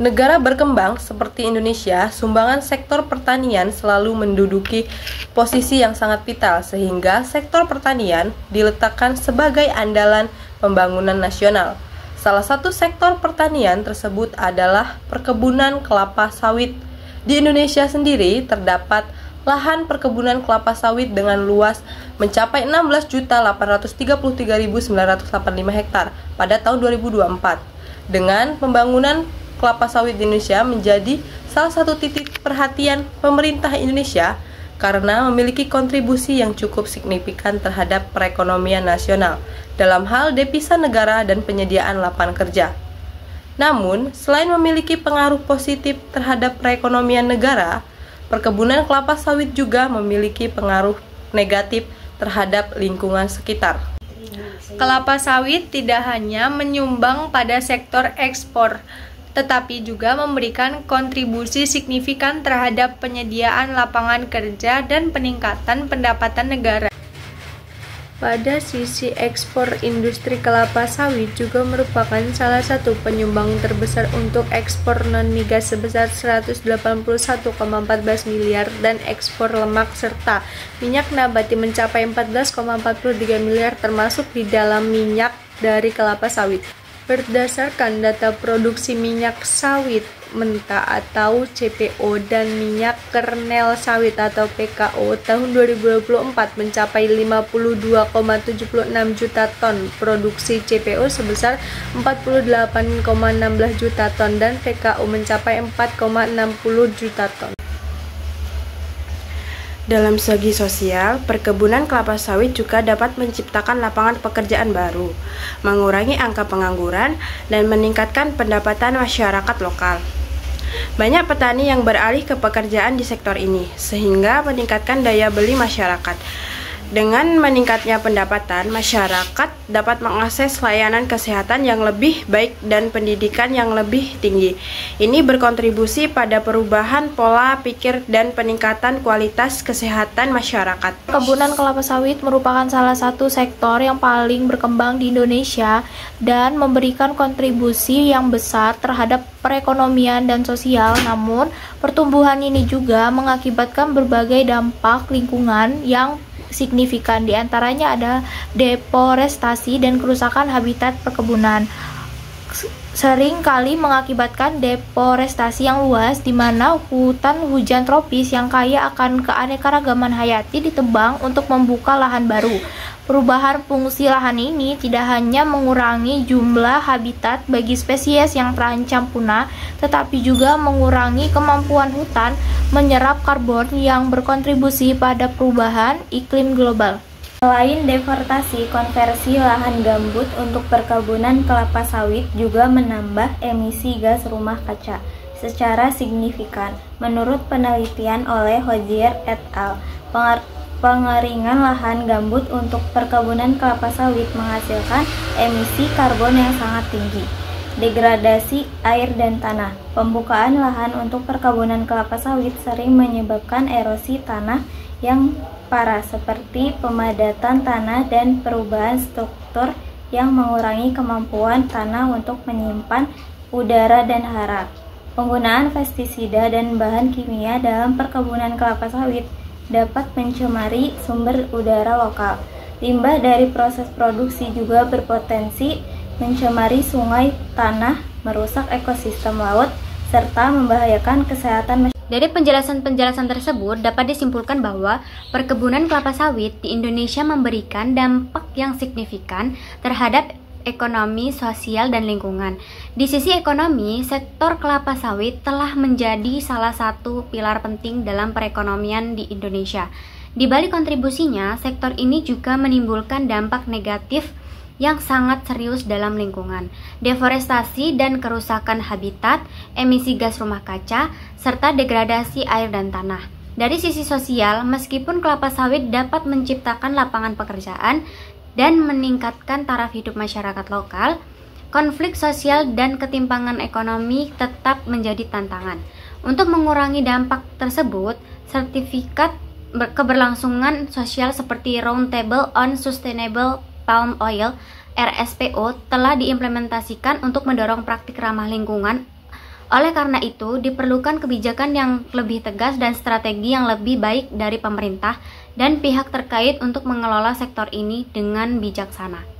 Negara berkembang seperti Indonesia, sumbangan sektor pertanian selalu menduduki posisi yang sangat vital sehingga sektor pertanian diletakkan sebagai andalan pembangunan nasional. Salah satu sektor pertanian tersebut adalah perkebunan kelapa sawit. Di Indonesia sendiri terdapat lahan perkebunan kelapa sawit dengan luas mencapai 16.833.985 hektar pada tahun 2024. Dengan pembangunan kelapa sawit di Indonesia menjadi salah satu titik perhatian pemerintah Indonesia karena memiliki kontribusi yang cukup signifikan terhadap perekonomian nasional dalam hal devisa negara dan penyediaan lapangan kerja. Namun, selain memiliki pengaruh positif terhadap perekonomian negara, perkebunan kelapa sawit juga memiliki pengaruh negatif terhadap lingkungan sekitar. Kelapa sawit tidak hanya menyumbang pada sektor ekspor, tetapi juga memberikan kontribusi signifikan terhadap penyediaan lapangan kerja dan peningkatan pendapatan negara. Pada sisi ekspor, industri kelapa sawit juga merupakan salah satu penyumbang terbesar untuk ekspor non-migas sebesar 181,14 miliar dan ekspor lemak serta minyak nabati mencapai 14,43 miliar termasuk di dalam minyak dari kelapa sawit. Berdasarkan data produksi minyak sawit mentah atau CPO dan minyak kernel sawit atau PKO tahun 2024 mencapai 52,76 juta ton, produksi CPO sebesar 48,16 juta ton dan PKO mencapai 4,60 juta ton. Dalam segi sosial, perkebunan kelapa sawit juga dapat menciptakan lapangan pekerjaan baru, mengurangi angka pengangguran, dan meningkatkan pendapatan masyarakat lokal. Banyak petani yang beralih ke pekerjaan di sektor ini, sehingga meningkatkan daya beli masyarakat. Dengan meningkatnya pendapatan, masyarakat dapat mengakses layanan kesehatan yang lebih baik dan pendidikan yang lebih tinggi. Ini berkontribusi pada perubahan pola pikir dan peningkatan kualitas kesehatan masyarakat. Perkebunan kelapa sawit merupakan salah satu sektor yang paling berkembang di Indonesia dan memberikan kontribusi yang besar terhadap perekonomian dan sosial. Namun, pertumbuhan ini juga mengakibatkan berbagai dampak lingkungan yang signifikan, diantaranya ada deforestasi dan kerusakan habitat perkebunan. Sering kali mengakibatkan deforestasi yang luas, di mana hutan hujan tropis yang kaya akan keanekaragaman hayati ditebang untuk membuka lahan baru. Perubahan fungsi lahan ini tidak hanya mengurangi jumlah habitat bagi spesies yang terancam punah, tetapi juga mengurangi kemampuan hutan menyerap karbon yang berkontribusi pada perubahan iklim global. Selain deforestasi, konversi lahan gambut untuk perkebunan kelapa sawit juga menambah emisi gas rumah kaca secara signifikan. Menurut penelitian oleh Hozier et al., pengeringan lahan gambut untuk perkebunan kelapa sawit menghasilkan emisi karbon yang sangat tinggi. Degradasi air dan tanah. Pembukaan lahan untuk perkebunan kelapa sawit sering menyebabkan erosi tanah yang parah seperti pemadatan tanah dan perubahan struktur yang mengurangi kemampuan tanah untuk menyimpan udara dan hara. Penggunaan pestisida dan bahan kimia dalam perkebunan kelapa sawit dapat mencemari sumber udara lokal. Limbah dari proses produksi juga berpotensi mencemari sungai, tanah, merusak ekosistem laut, serta membahayakan kesehatan masyarakat. Dari penjelasan-penjelasan tersebut dapat disimpulkan bahwa perkebunan kelapa sawit di Indonesia memberikan dampak yang signifikan terhadap ekonomi, sosial, dan lingkungan. Di sisi ekonomi, sektor kelapa sawit telah menjadi salah satu pilar penting dalam perekonomian di Indonesia. Di balik kontribusinya, sektor ini juga menimbulkan dampak negatif yang sangat serius dalam lingkungan, deforestasi dan kerusakan habitat, emisi gas rumah kaca, serta degradasi air dan tanah. Dari sisi sosial, meskipun kelapa sawit dapat menciptakan lapangan pekerjaan dan meningkatkan taraf hidup masyarakat lokal, konflik sosial dan ketimpangan ekonomi tetap menjadi tantangan. Untuk mengurangi dampak tersebut, sertifikat keberlangsungan sosial seperti Roundtable on Sustainable Palm Oil (RSPO) telah diimplementasikan untuk mendorong praktik ramah lingkungan Oleh karena itu, diperlukan kebijakan yang lebih tegas dan strategi yang lebih baik dari pemerintah dan pihak terkait untuk mengelola sektor ini dengan bijaksana.